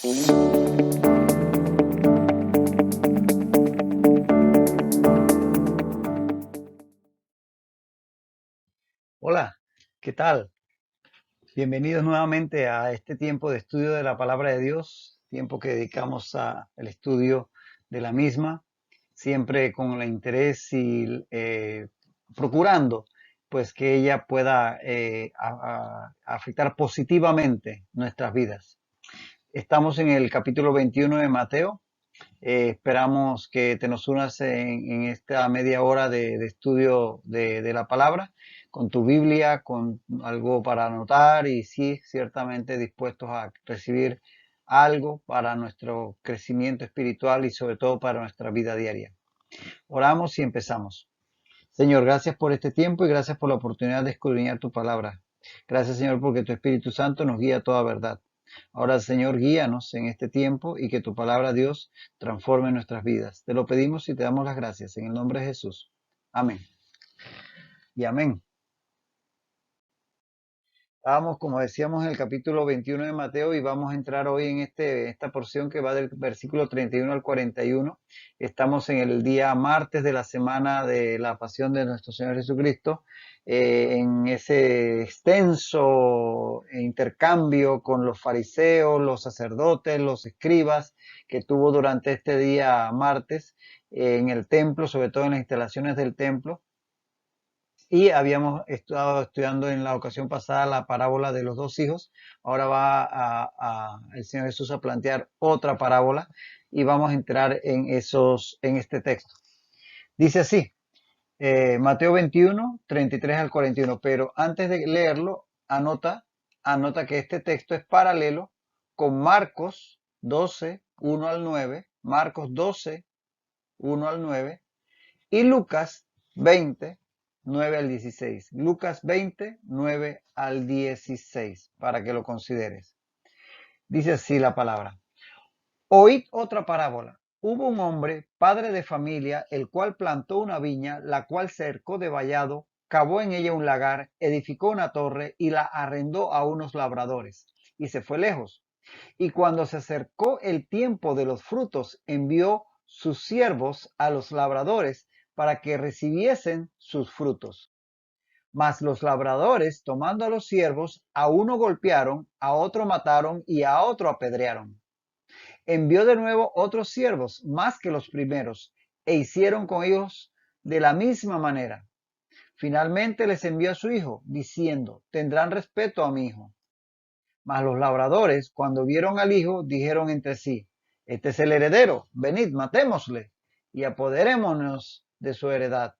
Hola, ¿qué tal? Bienvenidos nuevamente a este tiempo de estudio de la palabra de Dios, tiempo que dedicamos al estudio de la misma, siempre con el interés y procurando pues que ella pueda afectar positivamente nuestras vidas. Estamos en el capítulo 21 de Mateo. Esperamos que te nos unas en esta media hora de estudio de la palabra, con tu Biblia, con algo para anotar y sí, ciertamente dispuestos a recibir algo para nuestro crecimiento espiritual y sobre todo para nuestra vida diaria. Oramos y empezamos. Señor, gracias por este tiempo y gracias por la oportunidad de escudriñar tu palabra. Gracias, Señor, porque tu Espíritu Santo nos guía a toda verdad. Ahora, Señor, guíanos en este tiempo y que tu palabra, Dios, transforme nuestras vidas. Te lo pedimos y te damos las gracias en el nombre de Jesús. Amén. Y amén. Estábamos, como decíamos, en el capítulo 21 de Mateo y vamos a entrar hoy en esta porción que va del versículo 31 al 41. Estamos en el día martes de la semana de la pasión de nuestro Señor Jesucristo, en ese extenso intercambio con los fariseos, los sacerdotes, los escribas que tuvo durante este día martes en el templo, sobre todo en las instalaciones del templo. Y habíamos estado estudiando en la ocasión pasada la parábola de los dos hijos. Ahora va el Señor Jesús a plantear otra parábola y vamos a entrar en este texto. Dice así, Mateo 21, 33 al 41. Pero antes de leerlo, anota que este texto es paralelo con Marcos 12, 1 al 9, Marcos 12, 1 al 9 y Lucas 20, 9 al 16. Lucas 20, 9 al 16, para que lo consideres. Dice así la palabra. Oíd otra parábola. Hubo un hombre, padre de familia, el cual plantó una viña, la cual cercó de vallado, cavó en ella un lagar, edificó una torre y la arrendó a unos labradores, y se fue lejos. Y cuando se acercó el tiempo de los frutos, envió sus siervos a los labradores para que recibiesen sus frutos. Mas los labradores, tomando a los siervos, a uno golpearon, a otro mataron y a otro apedrearon. Envió de nuevo otros siervos, más que los primeros, e hicieron con ellos de la misma manera. Finalmente les envió a su hijo, diciendo, tendrán respeto a mi hijo. Mas los labradores, cuando vieron al hijo, dijeron entre sí, este es el heredero, venid, matémosle y apoderémonos de su heredad.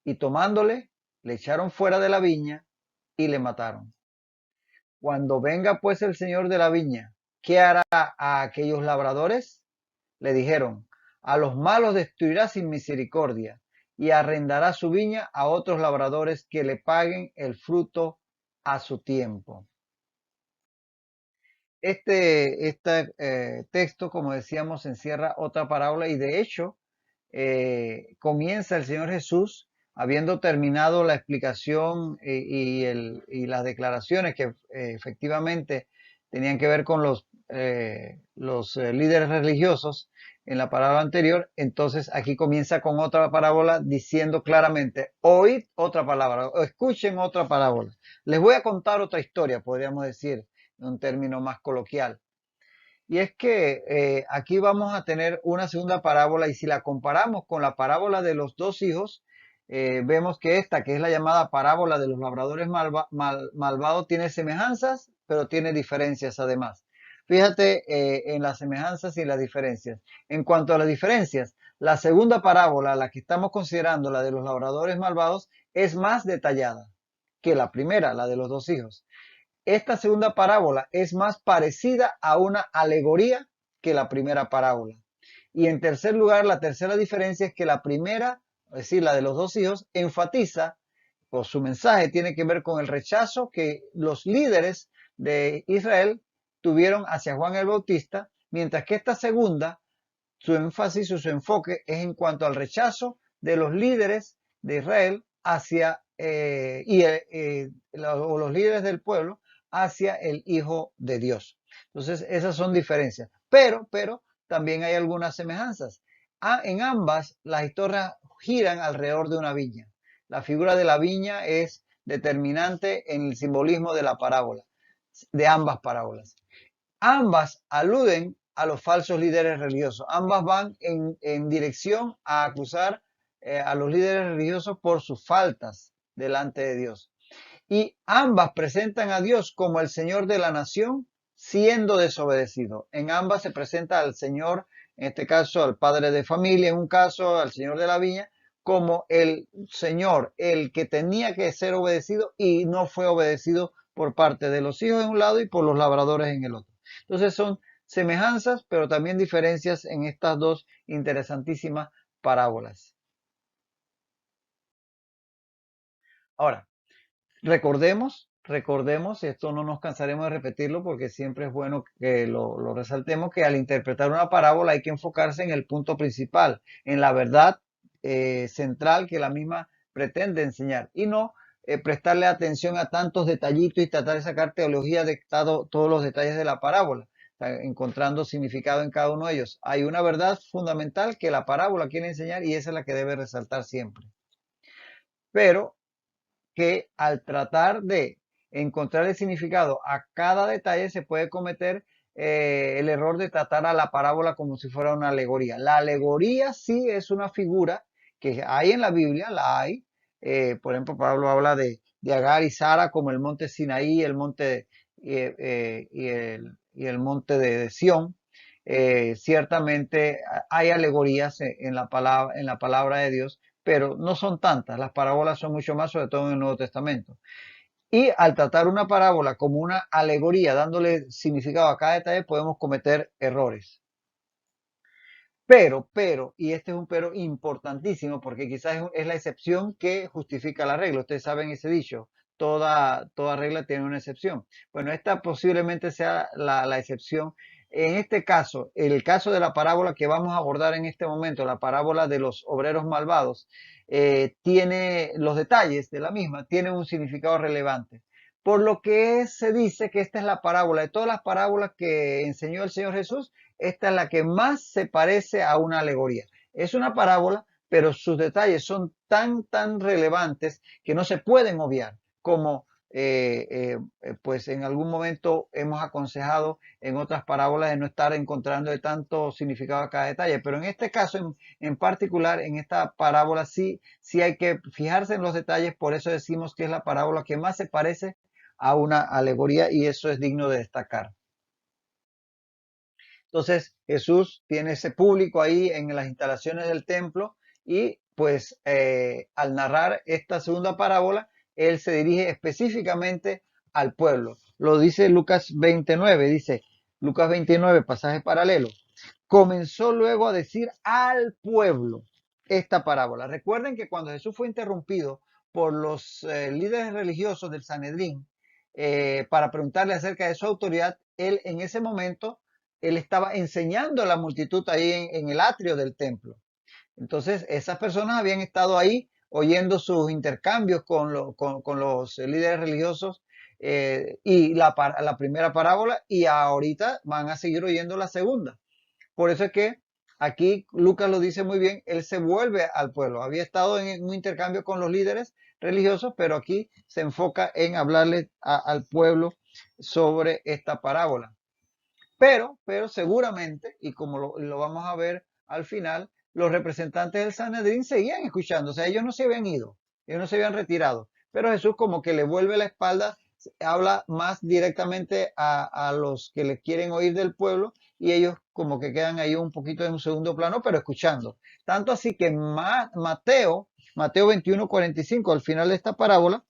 Y tomándole, le echaron fuera de la viña y le mataron. Cuando venga pues el señor de la viña, ¿qué hará a aquellos labradores? Le dijeron, a los malos destruirá sin misericordia y arrendará su viña a otros labradores que le paguen el fruto a su tiempo. Este texto, como decíamos, encierra otra parábola y de hecho comienza el Señor Jesús habiendo terminado la explicación y las declaraciones que efectivamente tenían que ver con los líderes religiosos en la parábola anterior. Entonces aquí comienza con otra parábola diciendo claramente, oíd otra palabra o escuchen otra parábola. Les voy a contar otra historia, podríamos decir, en un término más coloquial. Y es que aquí vamos a tener una segunda parábola y si la comparamos con la parábola de los dos hijos, vemos que esta, que es la llamada parábola de los labradores malvados, tiene semejanzas, pero tiene diferencias además. Fíjate en las semejanzas y las diferencias. En cuanto a las diferencias, la segunda parábola, la que estamos considerando, la de los labradores malvados, es más detallada que la primera, la de los dos hijos. Esta segunda parábola es más parecida a una alegoría que la primera parábola. Y en tercer lugar, la tercera diferencia es que la primera, es decir, la de los dos hijos, enfatiza, o su mensaje tiene que ver con el rechazo que los líderes de Israel tuvieron hacia Juan el Bautista, mientras que esta segunda, su énfasis o su enfoque es en cuanto al rechazo de los líderes de Israel hacia, los líderes del pueblo hacia el Hijo de Dios. Entonces, esas son diferencias. Pero también hay algunas semejanzas. En ambas, las historias giran alrededor de una viña. La figura de la viña es determinante en el simbolismo de la parábola, de ambas parábolas. Ambas aluden a los falsos líderes religiosos. Ambas van en dirección a acusar a los líderes religiosos por sus faltas delante de Dios. Y ambas presentan a Dios como el Señor de la nación siendo desobedecido. En ambas se presenta al Señor, en este caso al padre de familia, en un caso al Señor de la viña, como el Señor, el que tenía que ser obedecido y no fue obedecido por parte de los hijos en un lado y por los labradores en el otro. Entonces son semejanzas, pero también diferencias en estas dos interesantísimas parábolas. Ahora, recordemos, y esto no nos cansaremos de repetirlo porque siempre es bueno que lo resaltemos, que al interpretar una parábola hay que enfocarse en el punto principal, en la verdad central que la misma pretende enseñar y no prestarle atención a tantos detallitos y tratar de sacar teología de todos los detalles de la parábola, encontrando significado en cada uno de ellos. Hay una verdad fundamental que la parábola quiere enseñar y esa es la que debe resaltar siempre. Pero que al tratar de encontrar el significado a cada detalle se puede cometer el error de tratar a la parábola como si fuera una alegoría. La alegoría sí es una figura que hay en la Biblia, la hay. Por ejemplo, Pablo habla de Agar y Sara como el monte Sinaí, el monte y el monte de Sión. Ciertamente hay alegorías en la palabra de Dios, pero no son tantas. Las parábolas son mucho más, sobre todo en el Nuevo Testamento. Y al tratar una parábola como una alegoría, dándole significado a cada detalle, podemos cometer errores. Y este es un pero importantísimo, porque quizás es la excepción que justifica la regla. Ustedes saben ese dicho, toda regla tiene una excepción. Bueno, esta posiblemente sea la excepción. En este caso, el caso de la parábola que vamos a abordar en este momento, la parábola de los obreros malvados, tiene los detalles de la misma, tiene un significado relevante. Por lo que se dice que esta es la parábola de todas las parábolas que enseñó el Señor Jesús, esta es la que más se parece a una alegoría. Es una parábola, pero sus detalles son tan relevantes que no se pueden obviar, como pues en algún momento hemos aconsejado en otras parábolas de no estar encontrando de tanto significado a cada detalle. Pero en este caso en particular, en esta parábola sí hay que fijarse en los detalles, por eso decimos que es la parábola que más se parece a una alegoría y eso es digno de destacar. Entonces Jesús tiene ese público ahí en las instalaciones del templo y pues al narrar esta segunda parábola, él se dirige específicamente al pueblo. Lo dice Lucas 29, dice Lucas 29, pasaje paralelo. Comenzó luego a decir al pueblo esta parábola. Recuerden que cuando Jesús fue interrumpido por los líderes religiosos del Sanedrín para preguntarle acerca de su autoridad, él en ese momento él estaba enseñando a la multitud ahí en el atrio del templo. Entonces, esas personas habían estado ahí oyendo sus intercambios con los líderes religiosos y la primera parábola y ahorita van a seguir oyendo la segunda. Por eso es que aquí Lucas lo dice muy bien, él se vuelve al pueblo. Había estado en un intercambio con los líderes religiosos, pero aquí se enfoca en hablarle al pueblo sobre esta parábola. Pero seguramente, y como lo vamos a ver al final, los representantes del Sanedrín seguían escuchando, o sea, ellos no se habían ido, ellos no se habían retirado, pero Jesús como que le vuelve la espalda, habla más directamente a los que le quieren oír del pueblo y ellos como que quedan ahí un poquito en un segundo plano, pero escuchando. Tanto así que Mateo 21:45, al final de esta parábola,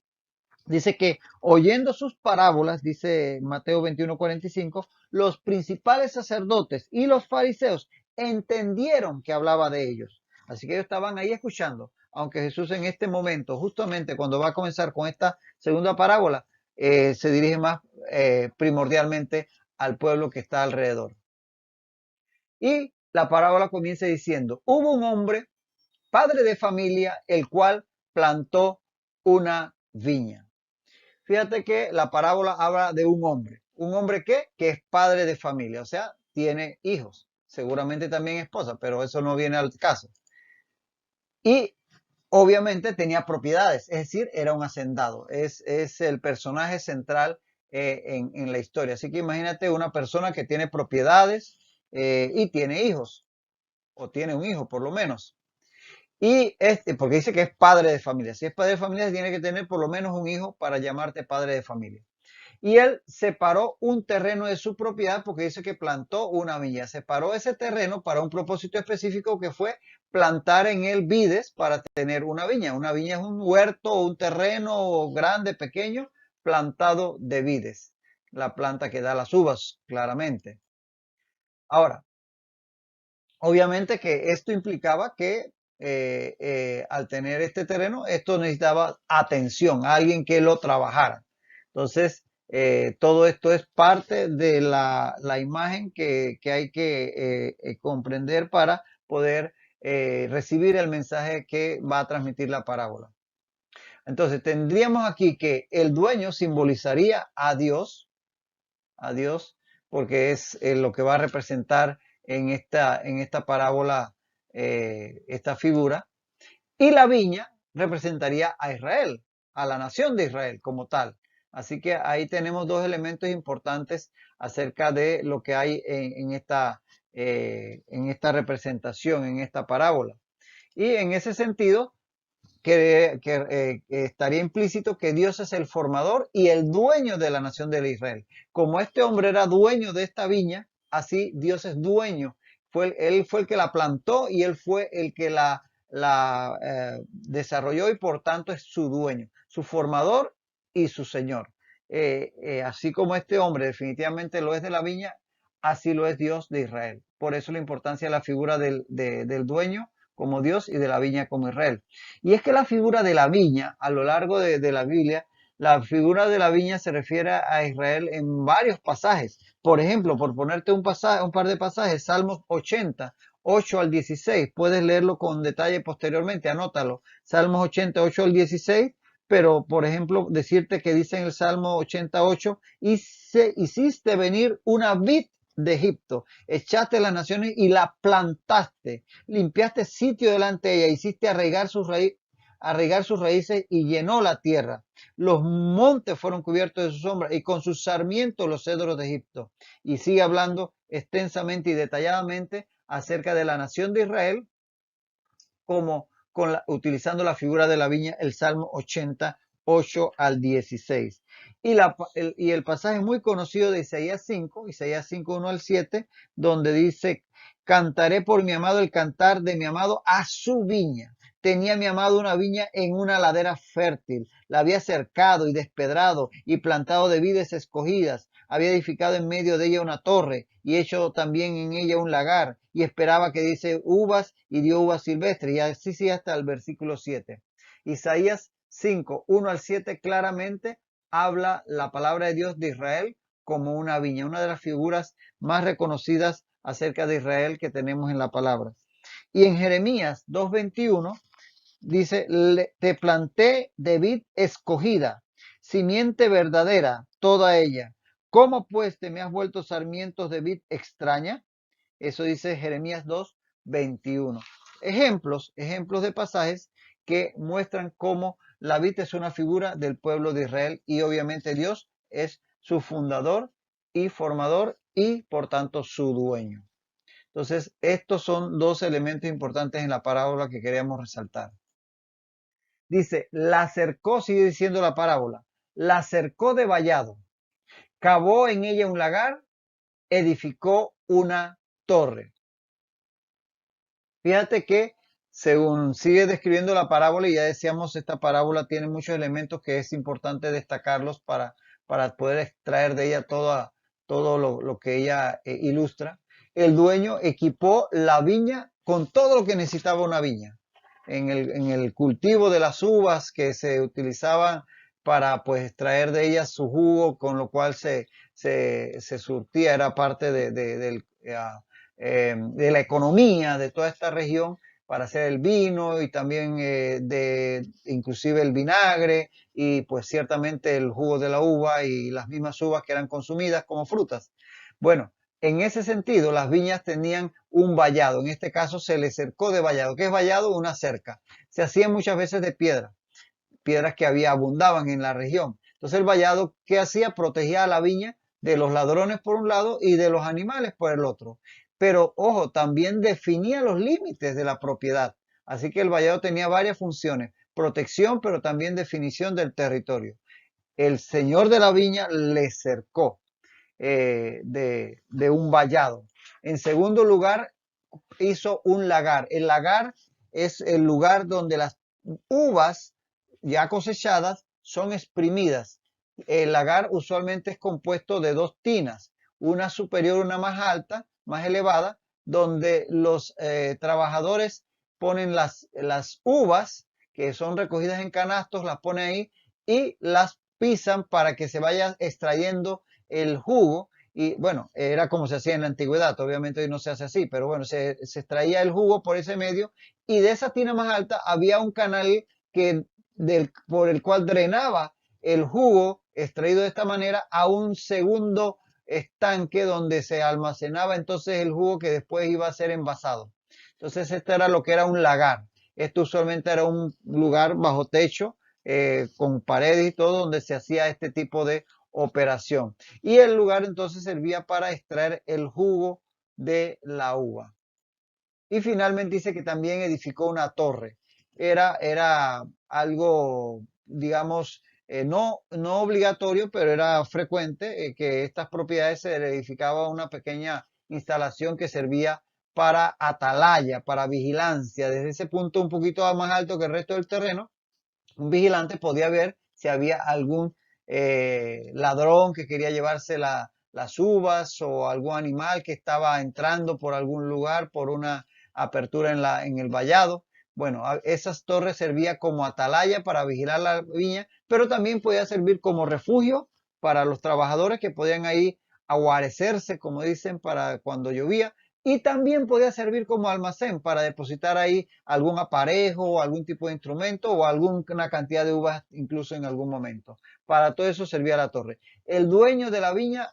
dice que oyendo sus parábolas, dice Mateo 21:45, los principales sacerdotes y los fariseos entendieron que hablaba de ellos. Así que ellos estaban ahí escuchando, aunque Jesús en este momento, justamente cuando va a comenzar con esta segunda parábola, se dirige más primordialmente al pueblo que está alrededor. Y la parábola comienza diciendo, hubo un hombre, padre de familia, el cual plantó una viña. Fíjate que la parábola habla de un hombre. un hombre que es padre de familia, o sea, tiene hijos, seguramente también esposa, pero eso no viene al caso. Y obviamente tenía propiedades, es decir, era un hacendado, es el personaje central en la historia. Así que imagínate una persona que tiene propiedades y tiene hijos, o tiene un hijo por lo menos. Y porque dice que es padre de familia. Si es padre de familia, tiene que tener por lo menos un hijo para llamarte padre de familia. Y él separó un terreno de su propiedad porque dice que plantó una viña. Separó ese terreno para un propósito específico que fue plantar en él vides para tener una viña. Una viña es un huerto o un terreno grande, pequeño, plantado de vides. La planta que da las uvas, claramente. Ahora, obviamente que esto implicaba que al tener este terreno, esto necesitaba atención, alguien que lo trabajara. Entonces, todo esto es parte de la imagen que hay que comprender para poder recibir el mensaje que va a transmitir la parábola. Entonces, tendríamos aquí que el dueño simbolizaría a Dios, porque es lo que va a representar en esta parábola esta figura. Y la viña representaría a Israel, a la nación de Israel como tal. Así que ahí tenemos dos elementos importantes acerca de lo que hay en esta representación, en esta parábola. Y en ese sentido, estaría implícito que Dios es el formador y el dueño de la nación de Israel. Como este hombre era dueño de esta viña, así Dios es dueño. Él fue el que la plantó y él fue el que la desarrolló y por tanto es su dueño, su formador y su señor. Así como este hombre definitivamente lo es de la viña, así lo es Dios de Israel. Por eso la importancia de la figura del dueño como Dios y de la viña como Israel. Y es que la figura de la viña, a lo largo de la Biblia, la figura de la viña se refiere a Israel en varios pasajes. Por ejemplo, por ponerte un par de pasajes, Salmos 80, 8 al 16, puedes leerlo con detalle posteriormente, anótalo. Salmos 80, 8 al 16, pero por ejemplo, decirte que dice en el Salmo 88, hiciste venir una vid de Egipto, echaste las naciones y la plantaste, limpiaste sitio delante de ella, hiciste arraigar sus raíces y llenó la tierra. Los montes fueron cubiertos de su sombra y con sus sarmientos los cedros de Egipto. Y sigue hablando extensamente y detalladamente acerca de la nación de Israel, como utilizando la figura de la viña, el Salmo 88 al 16. Y el pasaje muy conocido de Isaías 5, Isaías 5, 1 al 7, donde dice, cantaré por mi amado el cantar de mi amado a su viña. Tenía mi amado una viña en una ladera fértil, la había cercado y despedrado y plantado de vides escogidas, había edificado en medio de ella una torre y hecho también en ella un lagar y esperaba que diese uvas y dio uvas silvestres y así sí hasta el versículo 7. Isaías 5, 1 al 7 claramente habla la palabra de Dios de Israel como una viña, una de las figuras más reconocidas acerca de Israel que tenemos en la palabra. Y en Jeremías 2:21 dice, te planté de vid escogida, simiente verdadera, toda ella. ¿Cómo pues te me has vuelto sarmientos de vid extraña? Eso dice Jeremías 2:21. Ejemplos de pasajes que muestran cómo la vid es una figura del pueblo de Israel y obviamente Dios es su fundador y formador y por tanto su dueño. Entonces, estos son dos elementos importantes en la parábola que queríamos resaltar. Dice, la cercó, sigue diciendo la parábola, la cercó de vallado, cavó en ella un lagar, edificó una torre. Fíjate que según sigue describiendo la parábola, y ya decíamos, esta parábola tiene muchos elementos que es importante destacarlos para poder extraer de ella todo lo que ella ilustra. El dueño equipó la viña con todo lo que necesitaba una viña. En el cultivo de las uvas que se utilizaban para pues extraer de ellas su jugo, con lo cual se surtía, era parte de la economía de toda esta región. para hacer el vino y también inclusive el vinagre y pues ciertamente el jugo de la uva y las mismas uvas que eran consumidas como frutas. Bueno, en ese sentido las viñas tenían un vallado, en este caso se le cercó de vallado. ¿Qué es vallado? Una cerca. Se hacía muchas veces de piedras que abundaban en la región. Entonces el vallado, ¿qué hacía? Protegía a la viña de los ladrones por un lado y de los animales por el otro. Pero ojo, también definía los límites de la propiedad. Así que el vallado tenía varias funciones, protección, pero también definición del territorio. El señor de la viña le cercó de un vallado. En segundo lugar, hizo un lagar. El lagar es el lugar donde las uvas ya cosechadas son exprimidas. El lagar usualmente es compuesto de dos tinas, una superior, una más alta, más elevada, donde los trabajadores ponen las uvas que son recogidas en canastos, las ponen ahí y las pisan para que se vaya extrayendo el jugo. Y bueno, era como se hacía en la antigüedad, obviamente hoy no se hace así, pero bueno, se extraía el jugo por ese medio y de esa tina más alta había un canal por el cual drenaba el jugo extraído de esta manera a un segundo estanque donde se almacenaba entonces el jugo que después iba a ser envasado. Entonces esto era lo que era un lagar. Esto usualmente era un lugar bajo techo, con paredes y todo, donde se hacía este tipo de operación. Y el lugar entonces servía para extraer el jugo de la uva. Y finalmente dice que también edificó una torre. Era algo, digamos, no obligatorio, pero era frecuente que estas propiedades se le edificaba una pequeña instalación que servía para atalaya, para vigilancia. Desde ese punto un poquito más alto que el resto del terreno, un vigilante podía ver si había algún ladrón que quería llevarse las uvas o algún animal que estaba entrando por algún lugar, por una apertura en el vallado. Bueno, esas torres servían como atalaya para vigilar la viña, pero también podía servir como refugio para los trabajadores que podían ahí aguarecerse, como dicen, para cuando llovía, y también podía servir como almacén para depositar ahí algún aparejo o algún tipo de instrumento o alguna cantidad de uvas incluso en algún momento. Para todo eso servía la torre. El dueño de la viña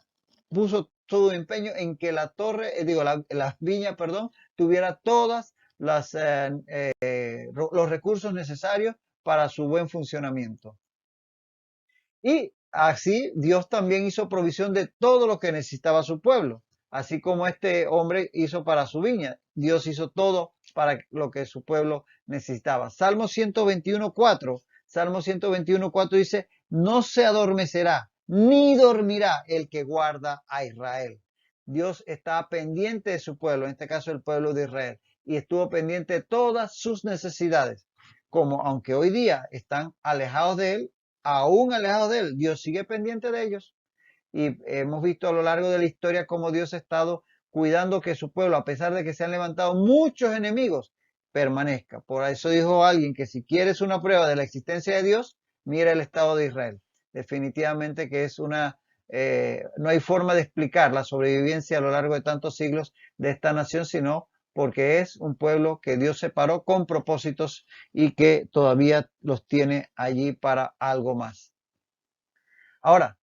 puso todo empeño en que la torre, la viña, perdón, tuviera todas los recursos necesarios para su buen funcionamiento. Y así Dios también hizo provisión de todo lo que necesitaba su pueblo, así como este hombre hizo para su viña. Dios hizo todo para lo que su pueblo necesitaba. Salmo 121.4. Salmo 121.4 dice, no se adormecerá ni dormirá el que guarda a Israel. Dios está pendiente de su pueblo, en este caso el pueblo de Israel, y estuvo pendiente de todas sus necesidades. Como aunque hoy día están alejados de él, aún alejados de él, Dios sigue pendiente de ellos. Y hemos visto a lo largo de la historia cómo Dios ha estado cuidando que su pueblo, a pesar de que se han levantado muchos enemigos, permanezca. Por eso dijo alguien que si quieres una prueba de la existencia de Dios, mira el estado de Israel. Definitivamente que es no hay forma de explicar la sobrevivencia a lo largo de tantos siglos de esta nación, sino porque es un pueblo que Dios separó con propósitos y que todavía los tiene allí para algo más. Ahora,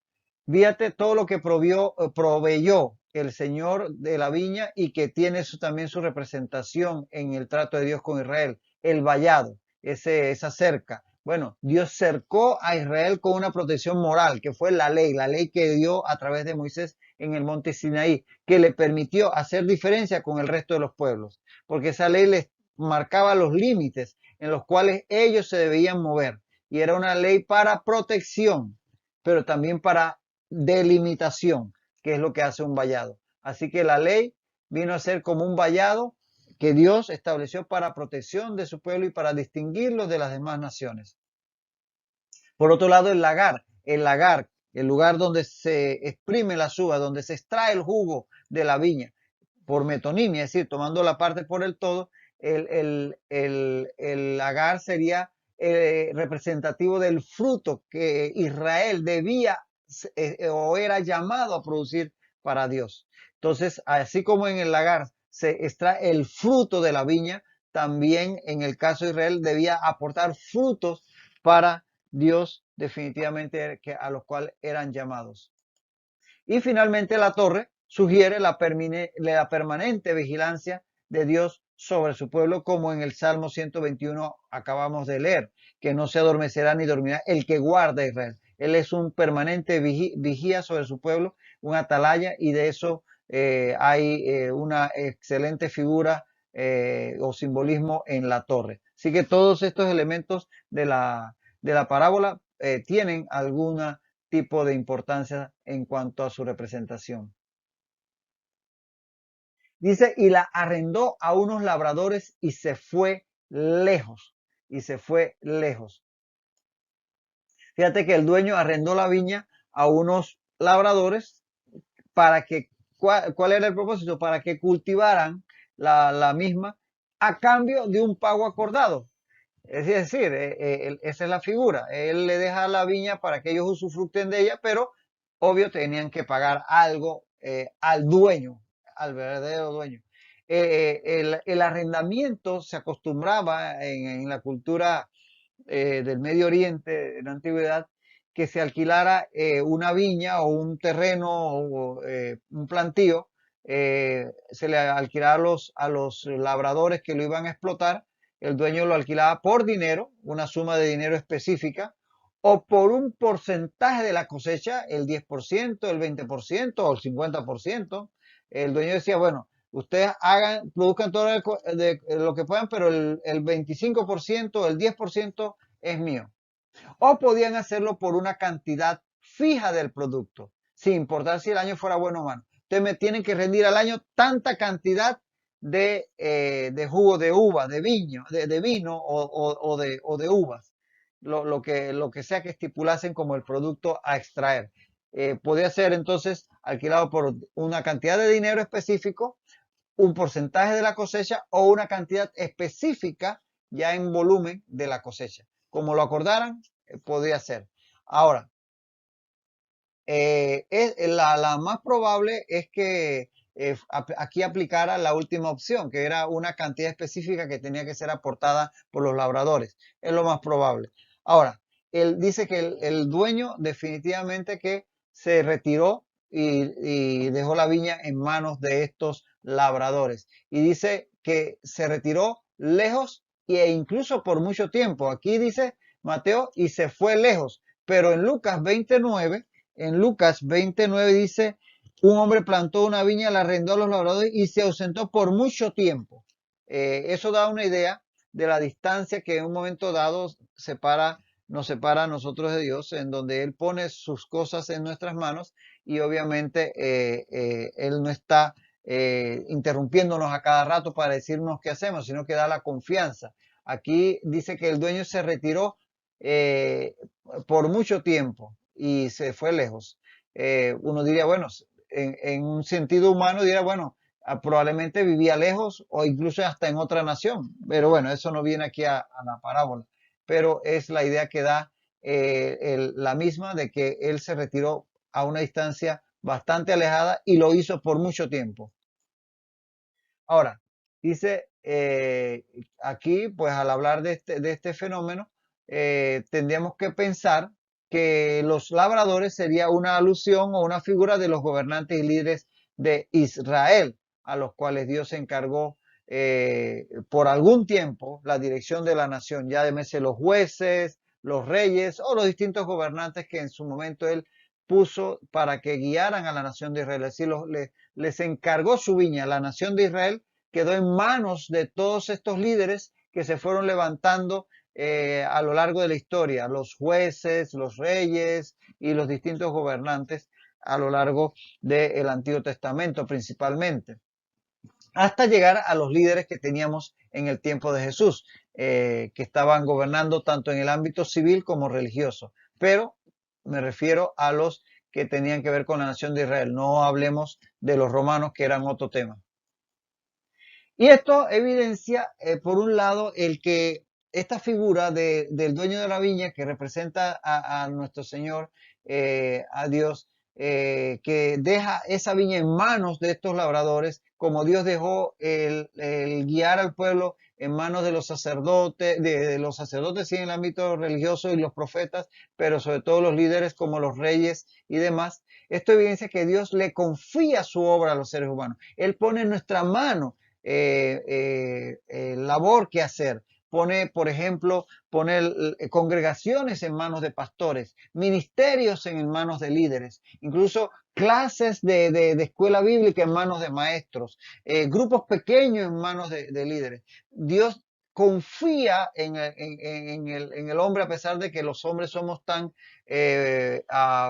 fíjate todo lo que proveyó el Señor de la viña y que tiene también su representación en el trato de Dios con Israel. El vallado, esa cerca. Bueno, Dios cercó a Israel con una protección moral, que fue la ley que dio a través de Moisés en el monte Sinaí, que le permitió hacer diferencia con el resto de los pueblos, porque esa ley les marcaba los límites en los cuales ellos se debían mover. Y era una ley para protección, pero también para delimitación, que es lo que hace un vallado. Así que la ley vino a ser como un vallado que Dios estableció para protección de su pueblo y para distinguirlos de las demás naciones. Por otro lado, el lugar donde se exprime la uvas, donde se extrae el jugo de la viña por metonimia, es decir, tomando la parte por el todo, el lagar sería representativo del fruto que Israel debía o era llamado a producir para Dios. Entonces, así como en el lagar se extrae el fruto de la viña, también en el caso de Israel debía aportar frutos para Dios definitivamente a los cuales eran llamados. Y finalmente la torre sugiere la permanente vigilancia de Dios sobre su pueblo, como en el Salmo 121 acabamos de leer, que no se adormecerá ni dormirá el que guarda a Israel. Él es un permanente vigía sobre su pueblo, un atalaya, y de eso hay una excelente figura o simbolismo en la torre. Así que todos estos elementos de la parábola tienen alguna tipo de importancia en cuanto a su representación. Dice, y la arrendó a unos labradores y se fue lejos. Y se fue lejos. Fíjate que el dueño arrendó la viña a unos labradores para que, ¿cuál era el propósito? Para que cultivaran la misma a cambio de un pago acordado. Es decir, esa es la figura. Él le deja la viña para que ellos usufructen de ella, pero obvio tenían que pagar algo al dueño, al verdadero dueño. El arrendamiento se acostumbraba en la cultura del Medio Oriente, en la antigüedad, que se alquilara una viña o un terreno o un plantío, se le alquilaba a los labradores que lo iban a explotar. El dueño lo alquilaba por dinero, una suma de dinero específica, o por un porcentaje de la cosecha, el 10%, el 20% o el 50%. El dueño decía, bueno, ustedes produzcan todo lo que puedan, pero el 25%, el 10% es mío. O podían hacerlo por una cantidad fija del producto, sin importar si el año fuera bueno o malo. Ustedes me tienen que rendir al año tanta cantidad de jugo de uva, de vino o de uvas, lo que sea que estipulasen como el producto a extraer. Podía ser entonces alquilado por una cantidad de dinero específico, un porcentaje de la cosecha o una cantidad específica ya en volumen de la cosecha. Como lo acordaran, podría ser. Ahora, la más probable es que aquí aplicara la última opción, que era una cantidad específica que tenía que ser aportada por los labradores. Es lo más probable. Ahora, él dice que el dueño definitivamente que se retiró y dejó la viña en manos de estos labradores. Y dice que se retiró lejos e incluso por mucho tiempo. Aquí dice Mateo y se fue lejos, pero en Lucas 29 dice, un hombre plantó una viña, la arrendó a los labradores y se ausentó por mucho tiempo. Eso da una idea de la distancia que en un momento dado nos separa a nosotros de Dios, en donde Él pone sus cosas en nuestras manos y obviamente Él no está interrumpiéndonos a cada rato para decirnos qué hacemos, sino que da la confianza. Aquí dice que el dueño se retiró por mucho tiempo y se fue lejos. Uno diría, bueno, en un sentido humano diría, bueno, probablemente vivía lejos o incluso hasta en otra nación. Pero bueno, eso no viene aquí a la parábola. Pero es la idea que da la misma de que él se retiró a una distancia bastante alejada y lo hizo por mucho tiempo. Ahora, dice aquí, pues al hablar de este fenómeno, tendríamos que pensar que los labradores sería una alusión o una figura de los gobernantes y líderes de Israel, a los cuales Dios encargó por algún tiempo la dirección de la nación, ya de meses los jueces, los reyes o los distintos gobernantes que en su momento él puso para que guiaran a la nación de Israel. Es decir, les encargó su viña. La nación de Israel quedó en manos de todos estos líderes que se fueron levantando a lo largo de la historia, los jueces, los reyes y los distintos gobernantes a lo largo del Antiguo Testamento principalmente, hasta llegar a los líderes que teníamos en el tiempo de Jesús, que estaban gobernando tanto en el ámbito civil como religioso. Pero me refiero a los que tenían que ver con la nación de Israel. No hablemos de los romanos, que eran otro tema. Y esto evidencia, por un lado, el que esta figura del dueño de la viña, que representa a nuestro Señor, a Dios, que deja esa viña en manos de estos labradores como Dios dejó el guiar al pueblo en manos de los sacerdotes, de los sacerdotes sí en el ámbito religioso y los profetas, pero sobre todo los líderes como los reyes y demás. Esto evidencia que Dios le confía su obra a los seres humanos. Él pone en nuestra mano labor que hacer. Pone, por ejemplo, congregaciones en manos de pastores, ministerios en manos de líderes, incluso clases de escuela bíblica en manos de maestros, grupos pequeños en manos de líderes. Dios confía en el hombre a pesar de que los hombres somos tan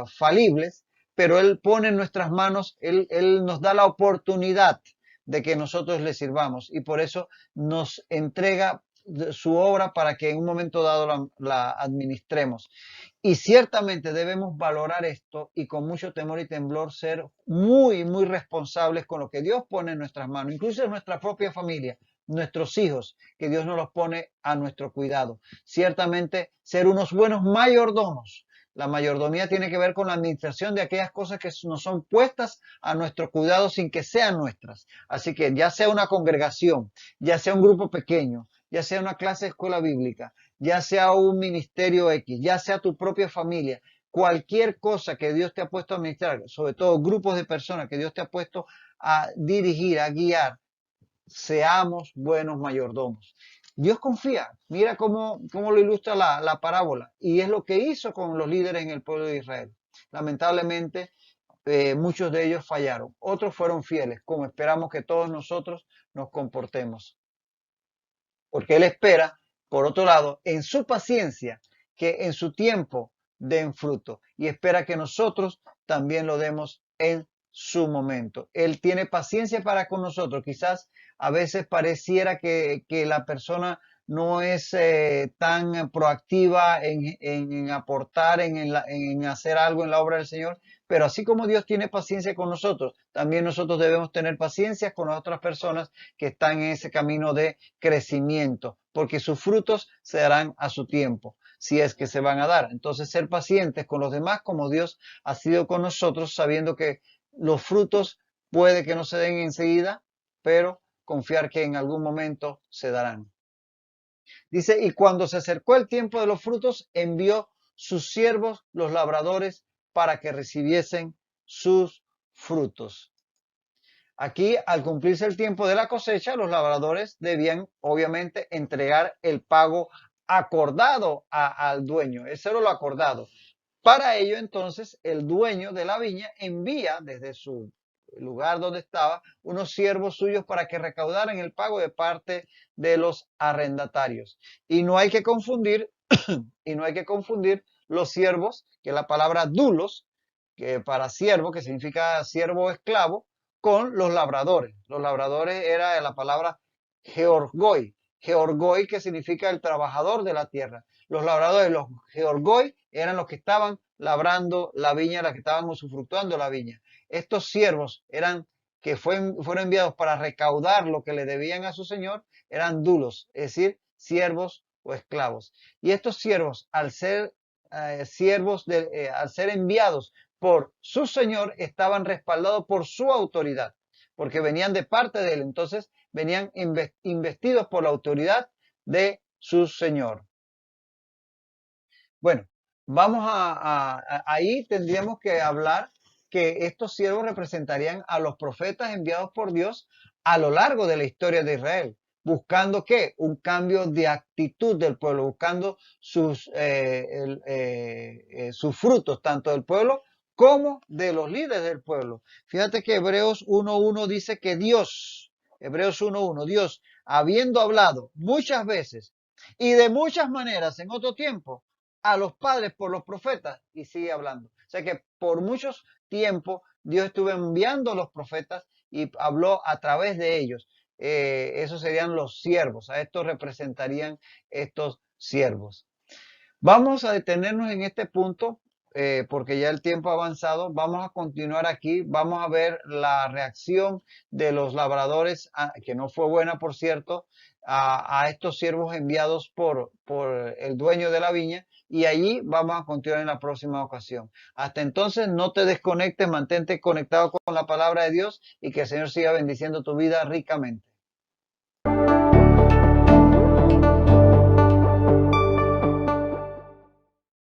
falibles, pero Él pone en nuestras manos, Él nos da la oportunidad de que nosotros le sirvamos y por eso nos entrega su obra para que en un momento dado la administremos. Y ciertamente debemos valorar esto y con mucho temor y temblor ser muy, muy responsables con lo que Dios pone en nuestras manos, incluso en nuestra propia familia, nuestros hijos, que Dios nos los pone a nuestro cuidado. Ciertamente ser unos buenos mayordomos. La mayordomía tiene que ver con la administración de aquellas cosas que nos son puestas a nuestro cuidado sin que sean nuestras. Así que ya sea una congregación, ya sea un grupo pequeño, ya sea una clase de escuela bíblica, ya sea un ministerio X, ya sea tu propia familia, cualquier cosa que Dios te ha puesto a administrar, sobre todo grupos de personas que Dios te ha puesto a dirigir, a guiar, seamos buenos mayordomos. Dios confía. Mira cómo lo ilustra la parábola. Y es lo que hizo con los líderes en el pueblo de Israel. Lamentablemente, muchos de ellos fallaron. Otros fueron fieles, como esperamos que todos nosotros nos comportemos. Porque Él espera, por otro lado, en su paciencia, que en su tiempo den fruto. Y espera que nosotros también lo demos en su momento. Él tiene paciencia para con nosotros. Quizás a veces pareciera que la persona no es tan proactiva en aportar, en hacer algo en la obra del Señor, pero así como Dios tiene paciencia con nosotros, también nosotros debemos tener paciencia con otras personas que están en ese camino de crecimiento, porque sus frutos se darán a su tiempo, si es que se van a dar. Entonces, ser pacientes con los demás como Dios ha sido con nosotros, sabiendo que los frutos puede que no se den enseguida, pero confiar que en algún momento se darán. Dice, y cuando se acercó el tiempo de los frutos, envió sus siervos, los labradores, para que recibiesen sus frutos. Aquí, al cumplirse el tiempo de la cosecha, los labradores debían, obviamente, entregar el pago acordado al dueño. Eso era lo acordado. Para ello, entonces, el dueño de la viña envía desde su lugar donde estaba unos siervos suyos para que recaudaran el pago de parte de los arrendatarios. Y no hay que confundir, los siervos, que es la palabra dulos, que para siervo, que significa siervo o esclavo, con los labradores. Los labradores era la palabra georgoi. Georgoi, que significa el trabajador de la tierra. Los labradores, los georgoi, eran los que estaban labrando la viña, los que estaban usufructuando la viña. Estos siervos fueron enviados para recaudar lo que le debían a su señor, eran dulos, es decir, siervos o esclavos. Y estos siervos, al ser al ser enviados por su señor, estaban respaldados por su autoridad, porque venían de parte de él. Entonces venían investidos por la autoridad de su señor. Bueno, ahí tendríamos que hablar que estos siervos representarían a los profetas enviados por Dios a lo largo de la historia de Israel. ¿Buscando qué? Un cambio de actitud del pueblo, buscando sus frutos, tanto del pueblo como de los líderes del pueblo. Fíjate que Hebreos 1.1 dice que Hebreos 1.1, Dios, habiendo hablado muchas veces y de muchas maneras en otro tiempo a los padres por los profetas, y sigue hablando. O sea que por muchos tiempo Dios estuvo enviando a los profetas y habló a través de ellos. Esos serían los siervos. A estos representarían estos siervos. Vamos a detenernos en este punto porque ya el tiempo ha avanzado. Vamos a continuar aquí, vamos a ver la reacción de los labradores, que no fue buena, por cierto, a estos siervos enviados por el dueño de la viña, y allí vamos a continuar en la próxima ocasión. Hasta entonces, no te desconectes, mantente conectado con la palabra de Dios y que el Señor siga bendiciendo tu vida ricamente.